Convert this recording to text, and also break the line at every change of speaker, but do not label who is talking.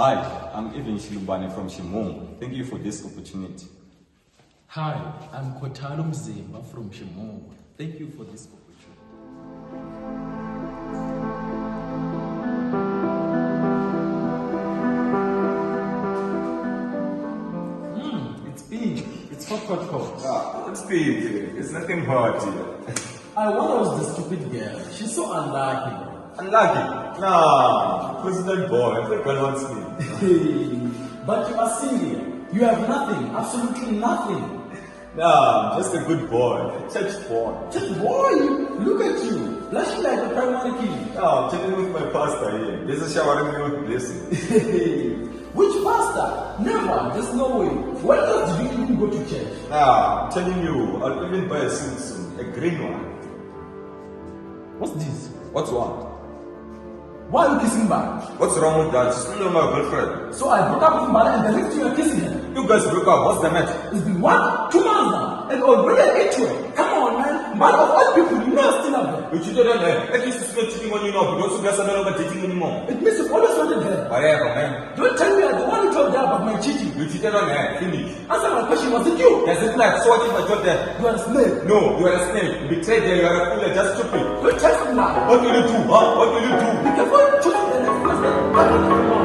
Hi, I'm Evan Shilubane from Shimong. Thank you for this opportunity.
Hi, I'm Khothalo from Shimong. Thank you for this opportunity. It's big. It's hot.
It's big. It's nothing hard here.
I was the stupid girl. She's so unlucky.
Unlucky? Nah, President boy, every girl wants me.
But you are single. You have nothing. Absolutely nothing.
Nah, I'm just a good boy. Church boy.
Just boy, look at you. Blushing like a primary kid.
Nah, I'm chilling with my pastor here. This is showering me with blessing.
Which pastor? Never. There's no way. When else did you even go to church?
Nah, I'm telling you, I'll even buy a suit soon. A green one.
What's this?
What's one?
Why are you kissing back?
What's wrong with that? She's still my girlfriend.
So I broke up with Mbala and the next you are kissing her.
You guys broke up. What's the matter?
It's been what? 2 months now. And already I ate you. Come on, man. Man of all people, you know I'm still out there.
You cheated on her. At least it's not cheating on you now because you guys are no longer dating anymore.
It means you've always wanted her.
Whatever, man.
Don't tell me I'm the one who told her about my cheating.
You cheated on her. Finish.
Answer my question, was it you?
Does it like so what if I told her?
You are a slave.
No, you are a snake. You betrayed her. You are a fool. You're just stupid.
Don't tell me now.
What will you do? Huh? What will you do?
Be careful, choosing the next person.